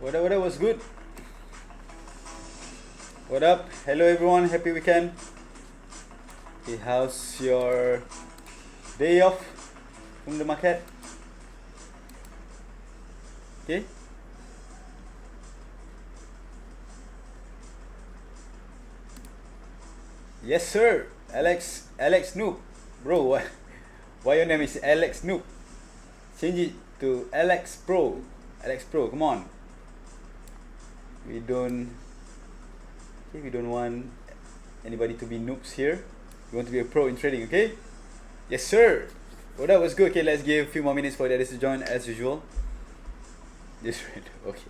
What up, what's good? What up? Hello everyone, happy weekend. Okay, how's your day off from the market? Okay. Yes sir, Alex Noob. Bro, why your name is Alex Noob? Change it to Alex Pro. Alex Pro, come on. We don't want anybody to be noobs here. We want to be a pro in trading, okay? Yes sir. Well, that was good. Okay, let's give a few more minutes for the others to join as usual. Just right. Okay.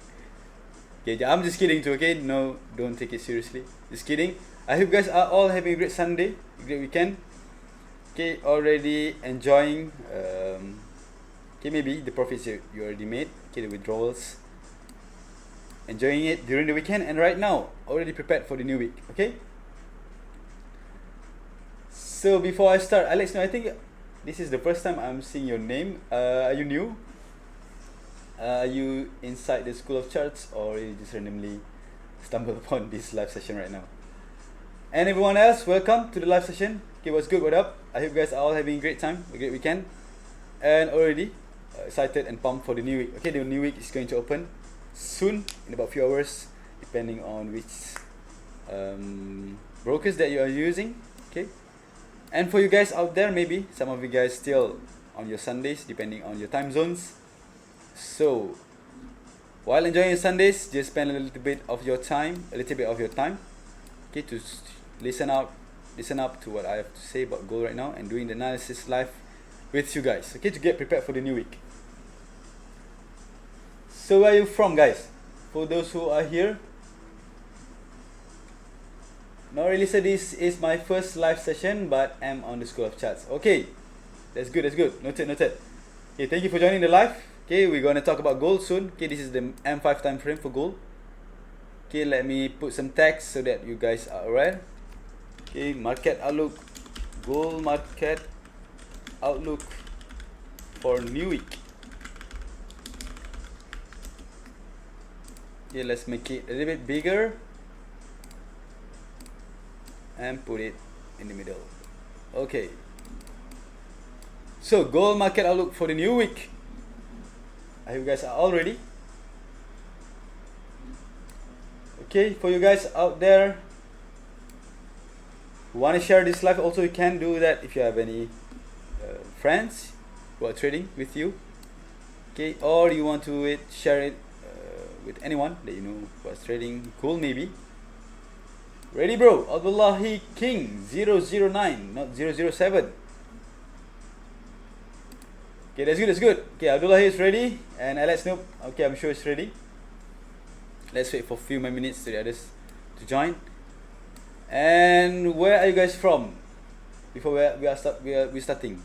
Okay, I'm just kidding too, okay? No, don't take it seriously. Just kidding. I hope you guys are all having a great Sunday, a great weekend. Okay, already enjoying okay, maybe the profits you already made, okay, the withdrawals. Enjoying it during the weekend and right now, already prepared for the new week, okay? So before I start, Alex, no, I think this is the first time I'm seeing your name. Are you new? Are you inside the School of Charts, or you just randomly stumbled upon this live session right now? And everyone else, welcome to the live session. Okay, what's good, what up? I hope you guys are all having a great time, a great weekend, and already excited and pumped for the new week. Okay, the new week is going to open soon, in about a few hours, depending on which brokers that you are using. Okay, and for you guys out there, maybe some of you guys still on your Sundays, depending on your time zones. So while enjoying your Sundays, just spend a little bit of your time, okay, to listen up to what I have to say about gold right now, and doing the analysis live with you guys, okay, to get prepared for the new week. So where are you from, guys? For those who are here, not really, sir, this is my first live session, but I'm on the School of Charts. Okay, that's good, noted. Okay, thank you for joining the live. Okay, we're going to talk about gold soon. Okay, this is the M5 time frame for gold. Okay, let me put some text so that you guys are aware. Okay, market outlook, gold market outlook for new week. Okay, let's make it a little bit bigger and put it in the middle. Okay, so gold market outlook for the new week. I hope you guys are all ready. Okay, for you guys out there who want to share this live, also you can do that if you have any friends who are trading with you. Okay, or you want to share it with anyone that you know who is trading. Cool, maybe. Ready, bro? Abdullahi King 009, not 007. Okay, that's good. Okay, Abdullahi is ready, and Alex Noob, okay, I'm sure it's ready. Let's wait for a few more minutes to the others to join. And where are you guys from? Before we're starting.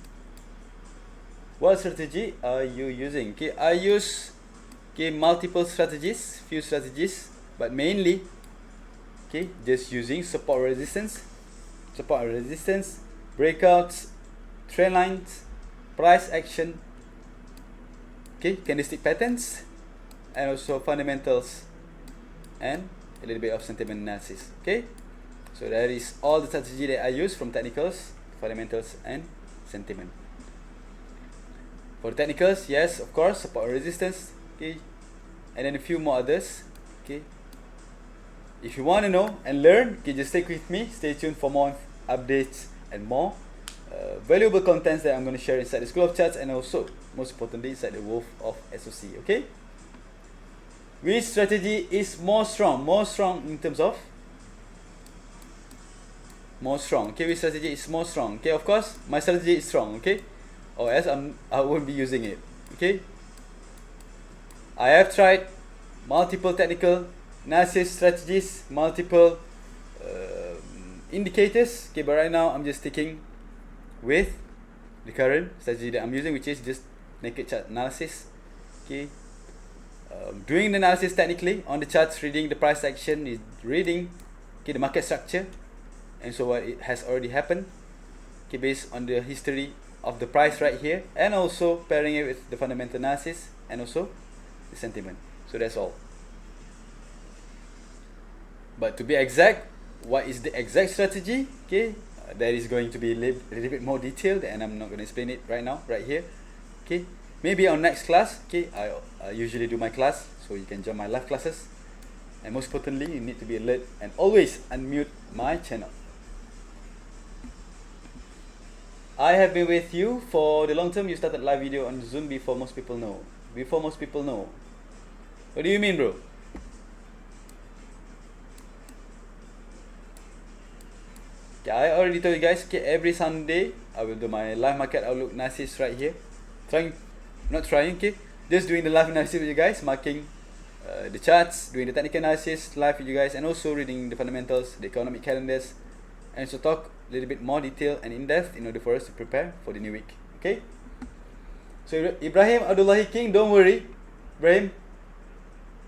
What strategy are you using? Okay, I use multiple strategies, few strategies, but mainly just using support resistance, breakouts, trend lines, price action, candlestick patterns, and also fundamentals and a little bit of sentiment analysis. Okay, so that is all the strategy that I use, from technicals, fundamentals, and sentiment. For technicals, yes, of course, support and resistance, and then a few more others. If you want to know and learn, just stick with me, stay tuned for more updates and more valuable contents that I'm going to share inside the School of Charts, and also most importantly inside the Wolf of SOC. Okay, which strategy is more strong in terms of more strong? Okay, which strategy is more strong? Okay, of course my strategy is strong, okay, or else I won't be using it. Okay, I have tried multiple technical analysis strategies, multiple indicators, okay, but right now I'm just sticking with the current strategy that I'm using, which is just naked chart analysis. Okay, doing the analysis technically on the charts, reading the price action, is reading the market structure, and so what it has already happened, based on the history of the price right here, and also pairing it with the fundamental analysis and also the sentiment. So that's all. But to be exact, what is the exact strategy? Okay, that is going to be a little bit more detailed, and I'm not going to explain it right now, right here. Okay, maybe on next class. Okay, I usually do my class, so you can join my live classes. And most importantly, you need to be alert and always unmute my channel. I have been with you for the long term. You started live video on Zoom before most people know. Before most people know. What do you mean, bro? Okay, I already told you guys, okay, every Sunday I will do my live market outlook analysis right here. Okay, just doing the live analysis with you guys, marking the charts, doing the technical analysis live with you guys, and also reading the fundamentals, the economic calendars, and so talk a little bit more detail and in depth in order for us to prepare for the new week. Okay, so Ibrahim Abdullahi King, don't worry, Ibrahim.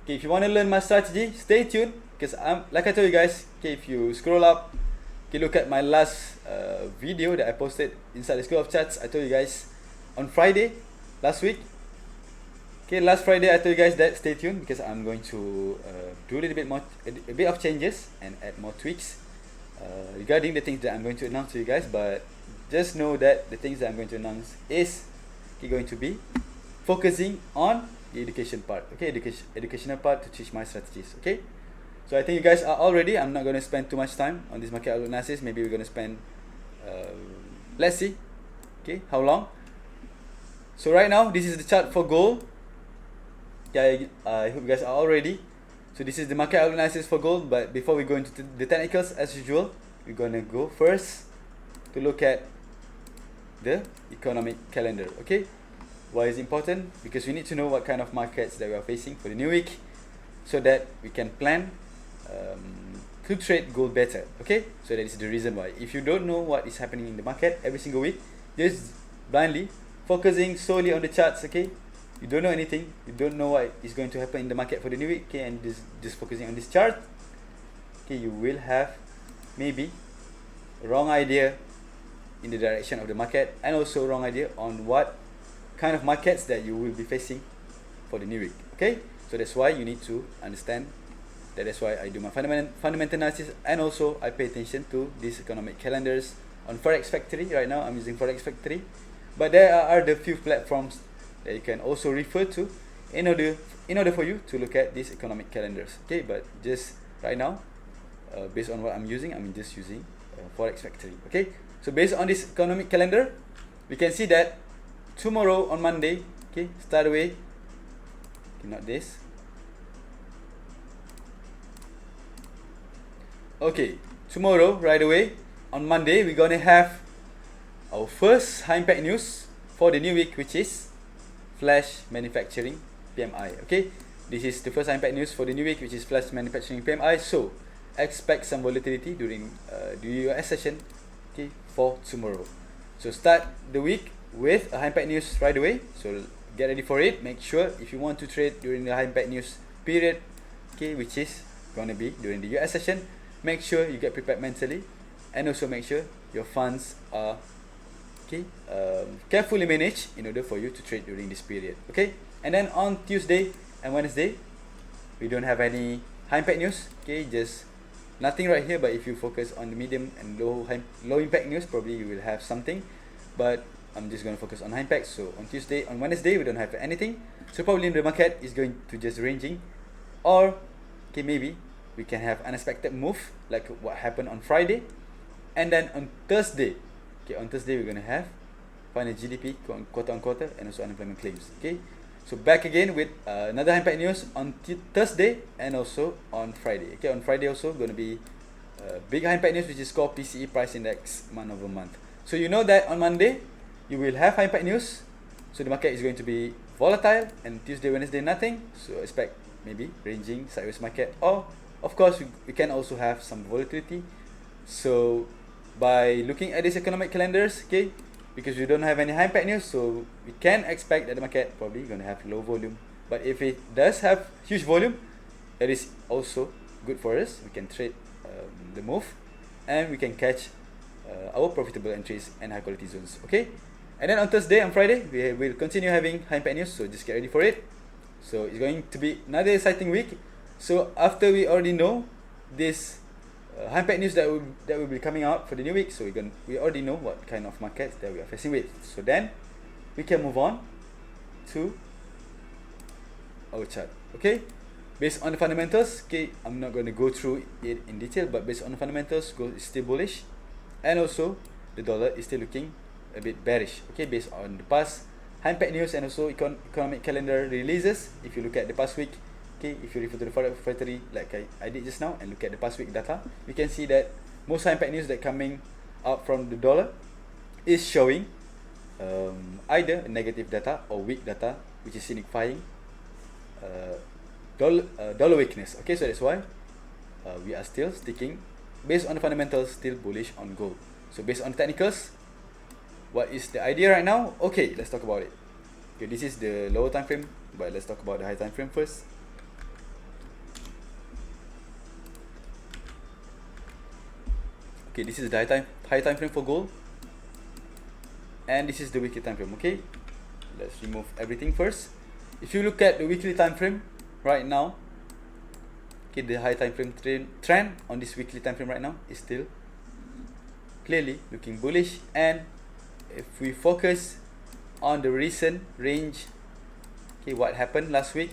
Okay, if you want to learn my strategy, stay tuned, because like I told you guys, okay, if you scroll up, okay, look at my last video that I posted inside the School of Charts. I told you guys on Friday last week. Okay, last Friday I told you guys that stay tuned, because I'm going to do a little bit more, a bit of changes and add more tweaks regarding the things that I'm going to announce to you guys. But just know that the things that I'm going to announce is going to be focusing on the education part. Okay, educational part to teach my strategies. Okay, so I think you guys are all ready. I'm not going to spend too much time on this market outlook analysis. Maybe we're going to spend let's see, okay, how long. So right now this is the chart for gold. Yeah, I hope you guys are all ready. So this is the market outlook analysis for gold. But before we go into the technicals, as usual, we're gonna go first to look at the economic calendar. Okay, why is it important? Because we need to know what kind of markets that we are facing for the new week, so that we can plan to trade gold better. Okay, so that is the reason why. If you don't know what is happening in the market every single week, just blindly focusing solely on the charts, okay, you don't know anything, you don't know what is going to happen in the market for the new week, okay, and just focusing on this chart, okay, you will have maybe a wrong idea in the direction of the market, and also wrong idea on what kind of markets that you will be facing for the new week. Okay, so that's why you need to understand that. That's why I do my fundamental analysis, and also I pay attention to these economic calendars on Forex Factory. Right now I'm using Forex Factory, but there are the few platforms that you can also refer to in order for you to look at these economic calendars. Okay, but just right now, based on what I'm just using Forex Factory. Okay, so based on this economic calendar, we can see that tomorrow on Monday, okay, start away, okay, not this. Okay, tomorrow right away on Monday, we're gonna have our first high impact news for the new week, which is flash manufacturing PMI. Okay, this is the first high impact news for the new week, which is flash manufacturing PMI. So expect some volatility during the US session, okay, for tomorrow. So start the week with a high impact news right away. So get ready for it. Make sure if you want to trade during the high impact news period, okay, which is gonna be during the US session, make sure you get prepared mentally, and also make sure your funds are carefully managed in order for you to trade during this period. Okay, and then on Tuesday and Wednesday, we don't have any high impact news. Okay, just nothing right here. But if you focus on the medium and low impact news, probably you will have something. But I'm just going to focus on high impact. So on Tuesday, on Wednesday, we don't have anything. So probably the market is going to just ranging, or okay, maybe we can have unexpected move like what happened on Friday. And then on Thursday, okay, on Thursday we're gonna have final GDP quarter on quarter, and also unemployment claims. Okay, so back again with another high impact news on Thursday and also on Friday. Okay, on Friday also gonna be big high impact news, which is called PCE price index month over month. So you know that on Monday you will have high impact news, so the market is going to be volatile, and Tuesday, Wednesday nothing. So expect maybe ranging sideways market, or of course we can also have some volatility. So by looking at these economic calendars, okay, because we don't have any high impact news, so we can expect that the market probably going to have low volume. But if it does have huge volume, that is also good for us. We can trade the move, and we can catch our profitable entries and high quality zones. Okay, and then on Thursday and Friday we will continue having high impact news, so just get ready for it. So it's going to be another exciting week. So after we already know this high impact news that will be coming out for the new week. So we already know what kind of markets that we are facing with. So then we can move on to our chart. Okay, based on the fundamentals, okay, I'm not going to go through it in detail, but based on the fundamentals, gold is still bullish, and also the dollar is still looking a bit bearish. Okay, based on the past high impact news and also economic calendar releases. If you look at the past week, okay, if you refer to the Forex Factory like I did just now and look at the past week data, we can see that most high impact news that coming out from the dollar is showing either negative data or weak data, which is signifying dollar weakness. Okay, so that's why we are still sticking, based on the fundamentals, still bullish on gold. So based on technicals, what is the idea right now? Okay, let's talk about it. Okay, this is the lower time frame, but let's talk about the high time frame first. Okay, this is the high time frame for gold, and this is the weekly time frame. Okay, let's remove everything first. If you look at the weekly time frame right now, okay, the high time frame trend on this weekly time frame right now is still clearly looking bullish. And if we focus on the recent range, okay, what happened last week,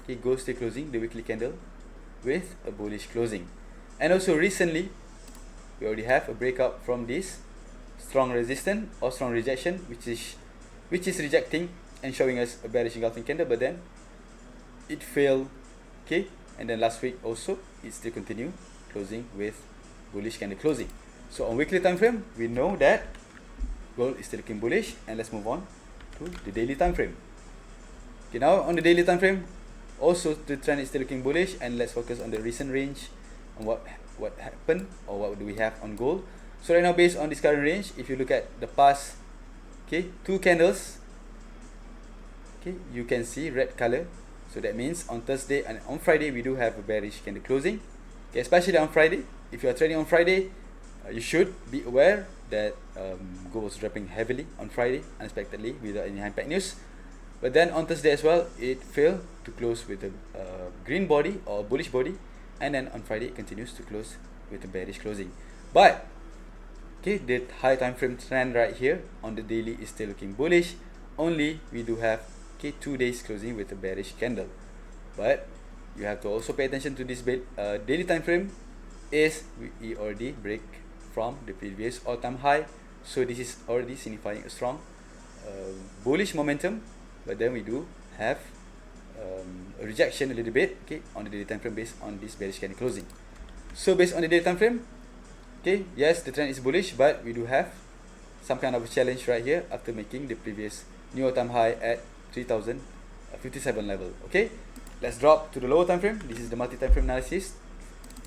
okay, gold still closing the weekly candle with a bullish closing. And also recently we already have a breakout from this strong resistance or strong rejection, which is rejecting and showing us a bearish engulfing candle, but then it failed. Okay, and then last week also it still continue closing with bullish candle closing. So on weekly time frame, we know that gold is still looking bullish, and let's move on to the daily time frame. Okay, now on the daily time frame, also the trend is still looking bullish, and let's focus on the recent range and what happened or what do we have on gold. So right now, based on this current range, if you look at the past, okay, two candles, okay, you can see red color. So that means on Thursday and on Friday we do have a bearish candle closing. Okay, especially on Friday. If you are trading on Friday, you should be aware that gold was dropping heavily on Friday unexpectedly without any high impact news. But then on Thursday as well, it failed to close with a green body or bullish body, and then on Friday it continues to close with a bearish closing. But okay, the high time frame trend right here on the daily is still looking bullish. Only we do have, okay, 2 days closing with a bearish candle. But you have to also pay attention to this daily time frame, is we already break from the previous all-time high. So this is already signifying a strong bullish momentum, but then we do have a rejection a little bit, okay, on the daily time frame based on this bearish candle closing. So based on the daily time frame, okay, yes, the trend is bullish, but we do have some kind of a challenge right here after making the previous new all-time high at 3057 level. Okay, let's drop to the lower time frame. This is the multi-time frame analysis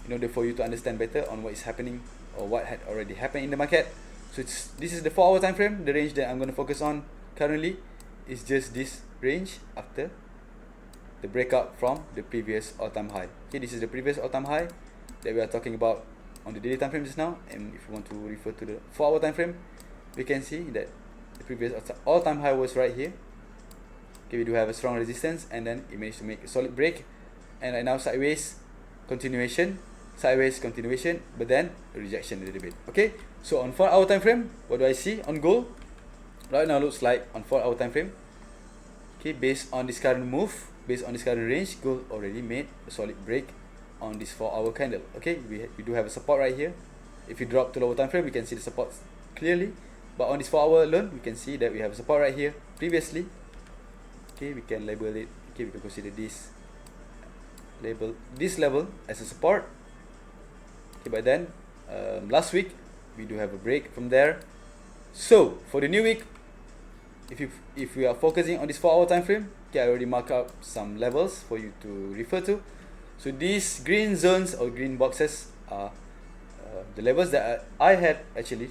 in order for you to understand better on what is happening or what had already happened in the market. So this is the 4-hour time frame. The range that I'm going to focus on currently is just this range after the breakout from the previous all-time high. Okay, this is the previous all-time high that we are talking about on the daily time frame just now. And if you want to refer to the 4-hour time frame, we can see that the previous all-time high was right here. Okay, we do have a strong resistance, and then it managed to make a solid break, and right now sideways continuation, but then a rejection a little bit. Okay, so on 4-hour time frame, what do I see on gold? Right now looks like on 4-hour time frame, okay, based on this current move, based on this current range, gold already made a solid break on this 4-hour candle. Okay, we do have a support right here. If you drop to lower time frame, we can see the support clearly, but on this 4-hour alone, we can see that we have a support right here previously. Okay, we can label it, okay, we can consider this level as a support. Okay, but then last week we do have a break from there. So for the new week, if we are focusing on this 4-hour time frame, okay, I already mark out some levels for you to refer to. So these green zones or green boxes are the levels that I had actually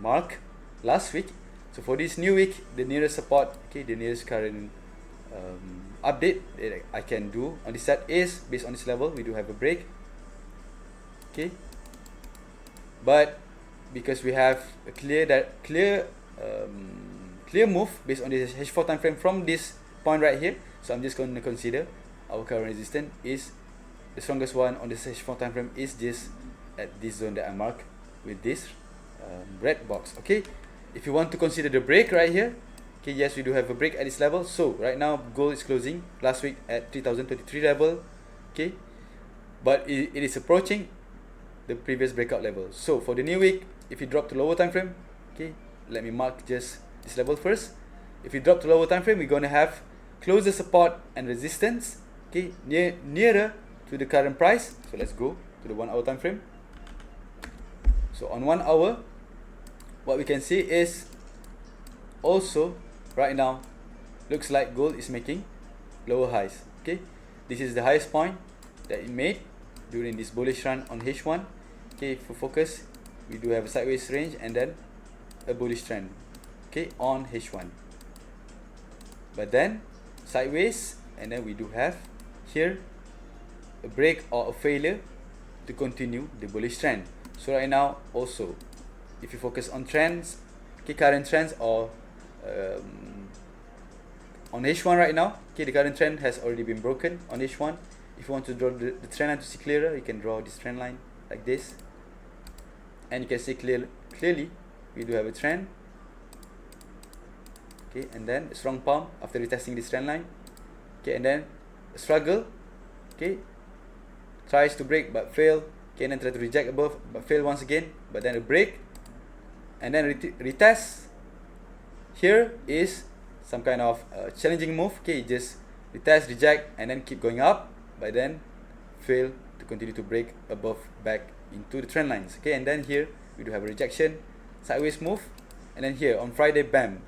marked last week. So for this new week, the nearest support, okay, the nearest current update that I can do on this set is based on this level. We do have a break, okay, but because we have a clear move based on this H4 time frame from this point right here, so I'm just going to consider our current resistance is the strongest one on the H4 time frame is just at this zone that I mark with this red box. Okay, if you want to consider the break right here, okay, yes, we do have a break at this level. So right now gold is closing last week at 3023 level, okay, but it is approaching the previous breakout level. So for the new week, if you drop to lower time frame, okay, let me mark just this level first. If you drop to lower time frame, we're going to have closer support and resistance, okay, nearer to the current price. So let's go to the 1 hour time frame. So on 1 hour, what we can see is also right now looks like gold is making lower highs. Okay, this is the highest point that it made during this bullish run on H1. Okay, for focus, we do have a sideways range and then a bullish trend, okay, on H1, but then sideways, and then we do have here a break or a failure to continue the bullish trend. So right now also, if you focus on trends, okay, current trends, or on H1 right now, okay, the current trend has already been broken on H1. If you want to draw the trend line to see clearer, you can draw this trend line like this, and you can see clearly we do have a trend, okay, and then a strong pump after retesting this trend line, okay, and then a struggle, okay, tries to break but fail, okay, and then try to reject above but fail once again, but then a break, and then retest. Here is some kind of challenging move, okay, just retest, reject, and then keep going up, but then fail to continue to break above back into the trend lines, okay, and then here we do have a rejection, sideways move, and then here on Friday, bam,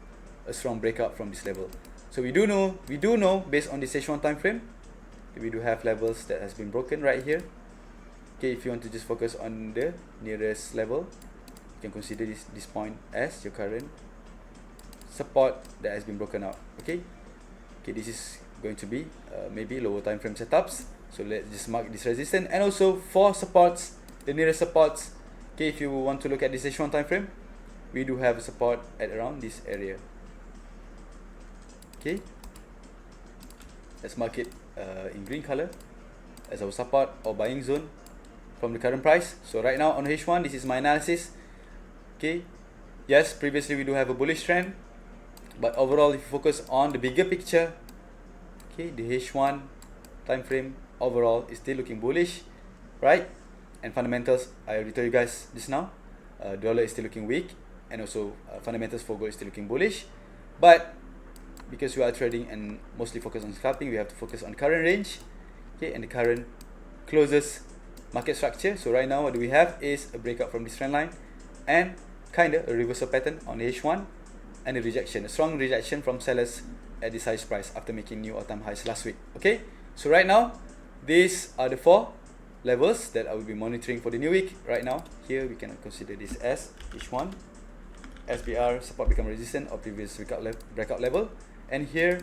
a strong breakout from this level. So we do know based on this H1 time frame, we do have levels that has been broken right here. Okay, if you want to just focus on the nearest level, you can consider this point as your current support that has been broken out. Okay, this is going to be maybe lower time frame setups. So let's just mark this resistance, and also for supports, the nearest supports, okay, if you want to look at this H1 time frame, we do have a support at around this area. Okay, let's mark it in green color as our support or buying zone from the current price. So right now on H1, this is my analysis. Okay, yes, previously we do have a bullish trend, but overall if you focus on the bigger picture, okay, the H1 time frame overall is still looking bullish, right? And fundamentals, I already told you guys this now, dollar is still looking weak, and also fundamentals for gold is still looking bullish. But because we are trading and mostly focus on scalping, we have to focus on current range, okay, and the current closest market structure. So right now what do we have is a breakout from this trend line and kind of a reversal pattern on the H1, and a rejection, a strong rejection from sellers at this highest price after making new all-time highs last week. Okay, so right now these are the 4 levels that I will be monitoring for the new week. Right now here we can consider this as H1, SBR, support become resistant or previous breakout level, and here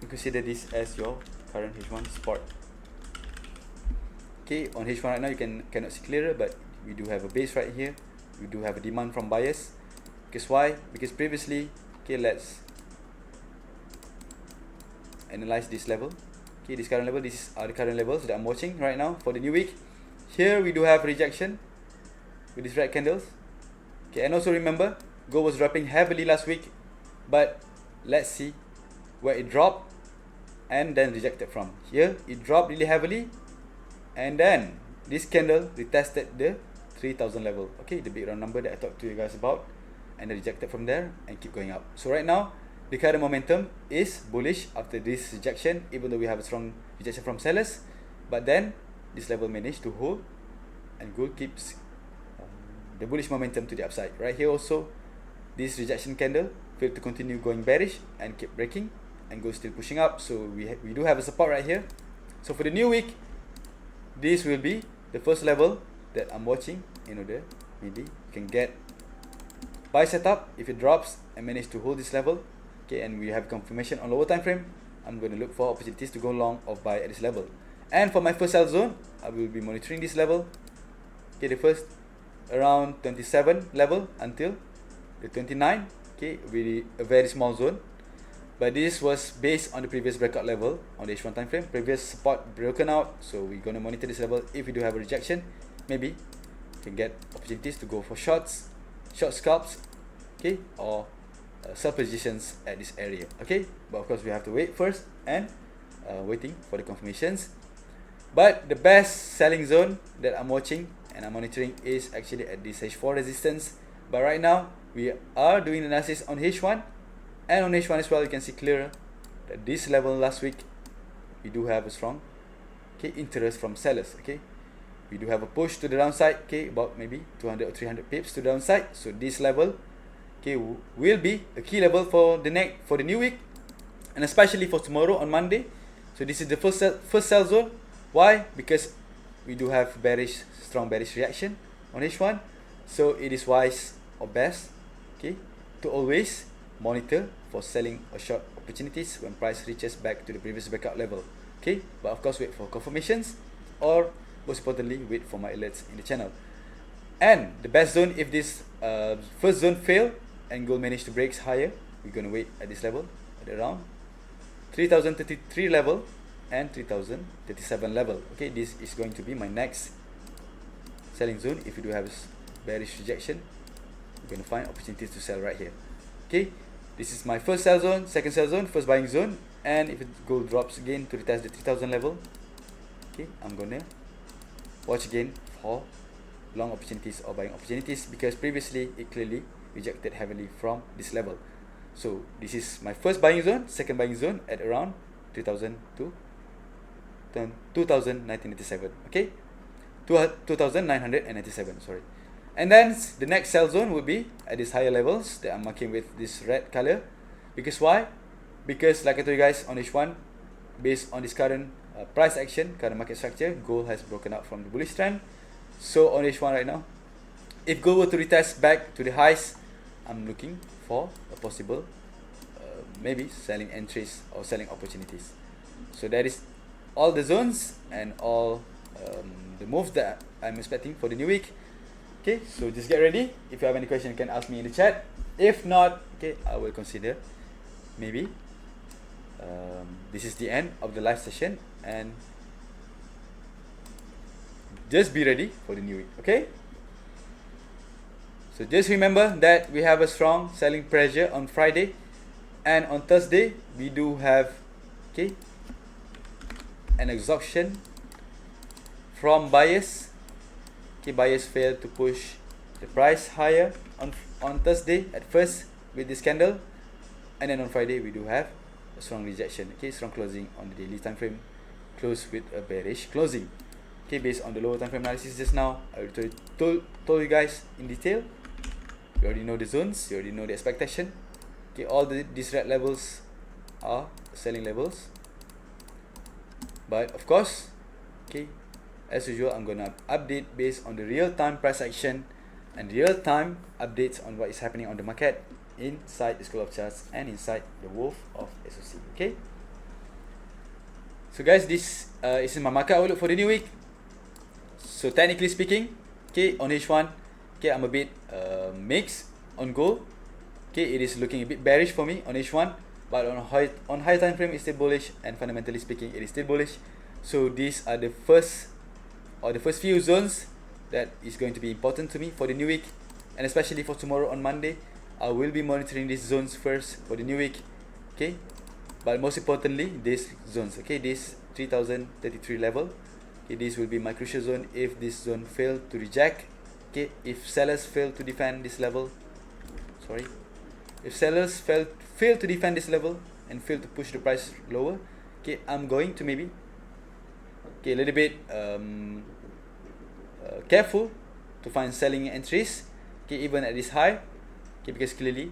you consider this as your current H1 support. Okay, on H1 right now you cannot see clearer, but we do have a base right here. We do have a demand from buyers. Because why? Because previously, okay, let's analyze this level. Okay, this current level, these are the current levels that I'm watching right now for the new week. Here we do have rejection with these red candles. Okay, and also remember, gold was dropping heavily last week, but let's see where it dropped and then rejected from. Here it dropped really heavily, and then this candle retested the 3000 level, okay, the big round number that I talked to you guys about, and then rejected from there and keep going up. So right now the current momentum is bullish after this rejection, even though we have a strong rejection from sellers, but then this level managed to hold, and gold keeps the bullish momentum to the upside. Right here also, this rejection candle failed to continue going bearish and keep breaking, and gold still pushing up. So we do have a support right here. So for the new week, this will be the first level that I'm watching in order maybe you can get buy setup. If it drops and manage to hold this level, okay, and we have confirmation on lower time frame, I'm going to look for opportunities to go long or buy at this level. And for my first sell zone, I will be monitoring this level, okay, the first around 27 level until the 29, okay, really a very small zone. but this was based on the previous breakout level on the H1 time frame. Previous support broken out, so we're gonna monitor this level. If we do have a rejection, maybe we can get opportunities to go for short scalps, okay, or sell positions at this area, okay. But of course we have to wait first and waiting for the confirmations. But the best selling zone that I'm watching and I'm monitoring is actually at this H4 resistance. But right now we are doing analysis on H1, and on H1 as well. You can see clearer that this level last week we do have a strong, okay, interest from sellers, okay. We do have a push to the downside, okay, about maybe 200 or 300 pips to the downside. So this level, okay, will be a key level for the new week, and especially for tomorrow on Monday. So this is the first sell zone. Why? Because we do have strong bearish reaction on H1. So it is wise or best, okay, to always monitor for selling or short opportunities when price reaches back to the previous breakout level, okay. But of course wait for confirmations, or most importantly wait for my alerts in the channel. And the best zone, if this first zone fail and gold manage to break higher, we're gonna wait at this level at around 3033 level and 3037 level, okay. This is going to be my next selling zone. If you do have bearish rejection, you're going to find opportunities to sell right here, okay. This is my first sell zone, second sell zone, first buying zone. And if gold drops again to retest the 3000 level, okay, I'm gonna watch again for long opportunities or buying opportunities, because previously it clearly rejected heavily from this level. So this is my first buying zone, second buying zone at around 3000 to 2997, okay, 2997, sorry. And then the next sell zone would be at these higher levels that I'm marking with this red color. Because why? Because like I told you guys on H1, based on this current price action, current market structure, gold has broken out from the bullish trend. So on H1 right now, if gold were to retest back to the highs, I'm looking for a possible maybe selling entries or selling opportunities. So that is all the zones and all the moves that I'm expecting for the new week. Okay, so just get ready. If you have any question, you can ask me in the chat. If not, okay, I will consider maybe this is the end of the live session, and just be ready for the new week, okay. So just remember that we have a strong selling pressure on Friday, and on Thursday we do have, okay, an exhaustion from buyers. Okay, buyers failed to push the price higher on Thursday at first with this candle, and then on Friday we do have a strong rejection, okay, strong closing on the daily time frame, close with a bearish closing, okay. Based on the lower time frame analysis just now, I already told you guys in detail. You already know the zones, you already know the expectation, okay. All these red levels are selling levels, but of course, okay, as usual, I'm gonna update based on the real-time price action and real-time updates on what is happening on the market inside the school of charts and inside the wolf of SOC, okay. So guys, this is my market outlook for the new week. So technically speaking, okay, on H1, okay, I'm a bit mixed on gold, okay. It is looking a bit bearish for me on H1, but on high time frame it's still bullish, and fundamentally speaking it is still bullish. So these are the first few zones that is going to be important to me for the new week, and especially for tomorrow on Monday. I will be monitoring these zones first for the new week, okay. But most importantly, these zones, okay, this 3033 level, okay, this will be my crucial zone. If this zone fail to reject, okay, if sellers fail to defend this level, if sellers fail to defend this level and fail to push the price lower, okay, I'm going to maybe, okay, a little bit careful to find selling entries, okay, even at this high, okay, because clearly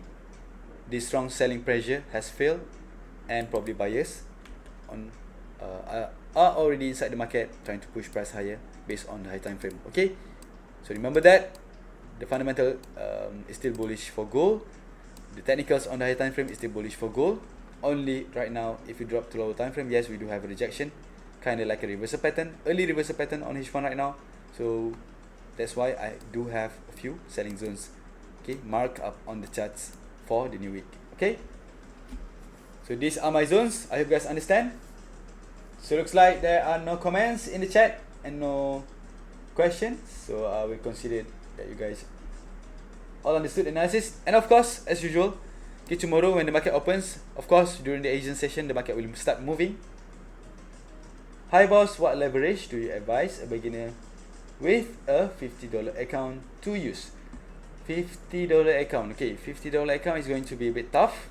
this strong selling pressure has failed, and probably buyers are already inside the market trying to push price higher based on the high time frame, okay. So remember that the fundamental is still bullish for gold. The technicals on the high time frame is still bullish for gold. Only right now, if you drop to lower time frame, yes, we do have a rejection, kind of like a reversal pattern, early reversal pattern on H1 right now. So that's why I do have a few selling zones, okay, marked up on the charts for the new week, okay. So these are my zones. I hope you guys understand. So looks like there are no comments in the chat and no questions. So I will consider that you guys all understood the analysis. And of course, as usual, okay, tomorrow when the market opens, of course during the Asian session, the market will start moving. Hi boss, what leverage do you advise a beginner with a $50 account to use? $50 account. Okay, $50 account is going to be a bit tough.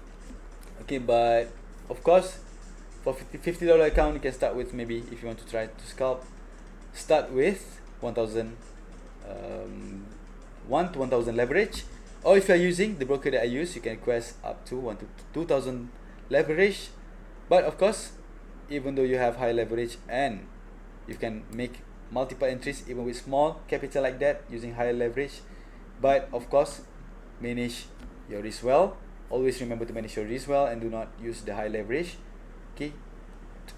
Okay, but of course for $50 account you can start with, maybe if you want to try to scalp, start with 1,000 1 to 1,000 leverage, or if you are using the broker that I use, you can request up to 1 to 2,000 leverage. But of course, even though you have high leverage and you can make multiple entries even with small capital like that using higher leverage, but of course manage your risk well. Always remember to manage your risk well and do not use the high leverage, okay,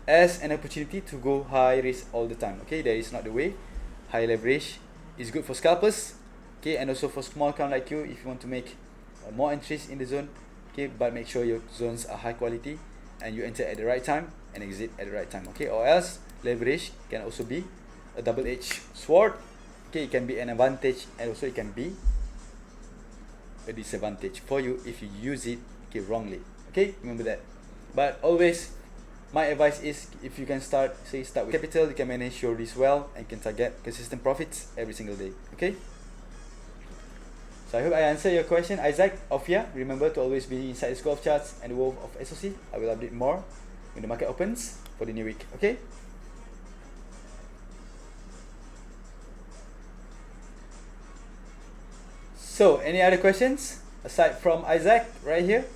as an opportunity to go high risk all the time. Okay, that is not the way. High leverage is good for scalpers, okay, and also for small account like you if you want to make more entries in the zone, okay, but make sure your zones are high quality and you enter at the right time and exit at the right time, okay, or else leverage can also be a double-edged sword. Okay, it can be an advantage and also it can be a disadvantage for you if you use it, okay, wrongly. Okay, remember that. But always my advice is, if you can start with capital, you can manage your risk well and can target consistent profits every single day. Okay, so I hope I answered your question, Isaac, Ofia. Remember to always be inside the school of charts and the world of SOC. I will update more when the market opens for the new week. Okay, so any other questions aside from Isaac right here?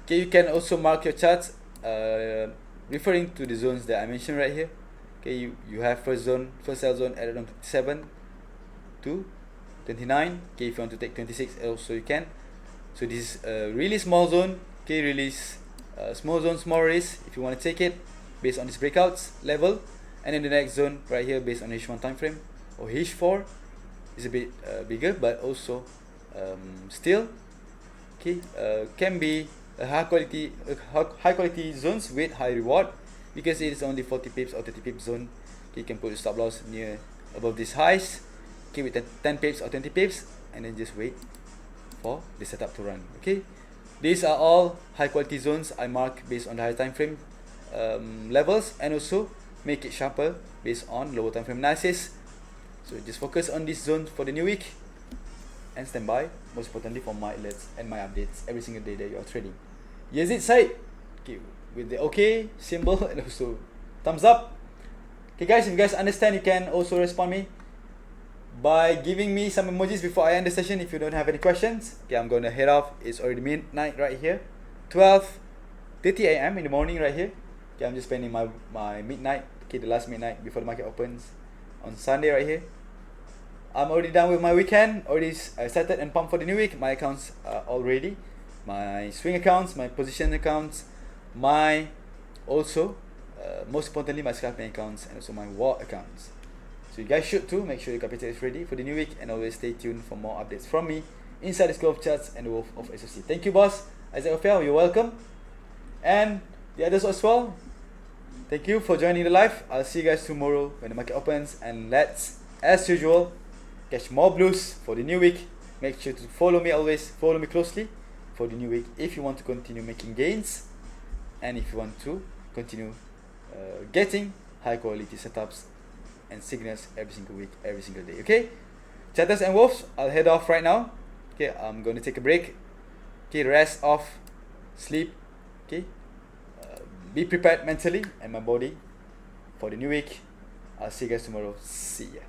Okay, you can also mark your charts referring to the zones that I mentioned right here. Okay, you have first sell zone at around 27 to 29. Okay, if you want to take 26 also you can. So this is a really small zone. Okay, really small zone, small risk if you want to take it based on this breakouts level. And then the next zone right here based on H1 time frame or H4 is a bit bigger, but also still okay, can be a high quality zones with high reward, because it is only 40 pips or 30 pips zone. Okay, you can put your stop loss near above these highs, okay, with 10 pips or 20 pips, and then just wait for the setup to run. Okay, these are all high quality zones I mark based on the high time frame levels, and also make it sharper based on lower time frame analysis. So just focus on this zone for the new week and stand by, most importantly, for my alerts and my updates every single day that you are trading. Yazid Said, okay, with the OK symbol and also thumbs up. Okay guys, if you guys understand, you can also respond me by giving me some emojis before I end the session if you don't have any questions. Okay, I'm going to head off. It's already midnight right here, 12:30 AM in the morning right here. Okay, I'm just spending my midnight, okay, the last midnight before the market opens on Sunday right here. I'm already done with my weekend, already started and pumped for the new week. My accounts are all ready. My swing accounts, my position accounts, my also most importantly my scalping accounts, and also my war accounts. So you guys should too. Make sure your capital is ready for the new week, and always stay tuned for more updates from me inside the school of charts and the world of SOC. Thank you, boss. Isaac Ophel, you're welcome. And the others as well, thank you for joining the live. I'll see you guys tomorrow when the market opens, and let's, as usual, catch more blues for the new week. Make sure to follow me, always follow me closely for the new week if you want to continue making gains, and if you want to continue getting high quality setups and signals every single week, every single day. Okay, chatters and wolves, I'll head off right now. Okay, I'm going to take a break. Okay, rest off, sleep. Okay, be prepared mentally and my body for the new week. I'll see you guys tomorrow. See ya.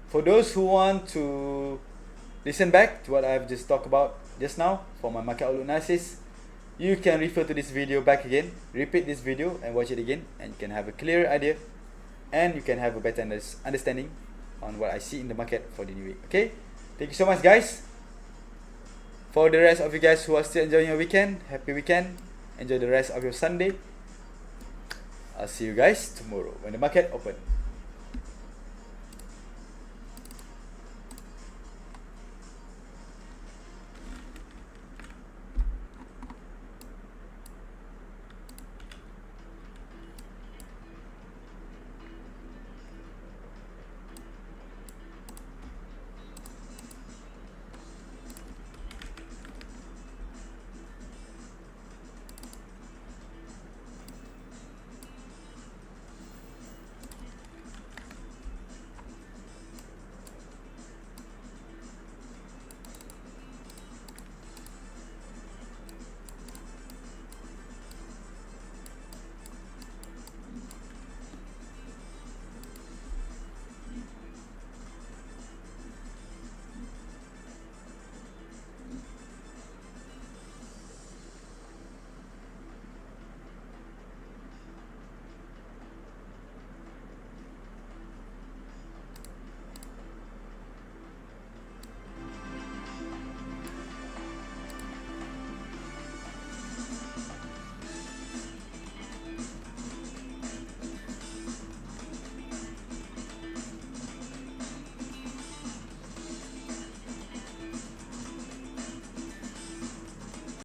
For those who want to listen back to what I've just talked about just now for my market outlook analysis, you can refer to this video back again, repeat this video and watch it again, and you can have a clearer idea and you can have a better understanding on what I see in the market for the new week. Okay, thank you so much guys. For the rest of you guys who are still enjoying your weekend, happy weekend, enjoy the rest of your Sunday. I'll see you guys tomorrow when the market opens.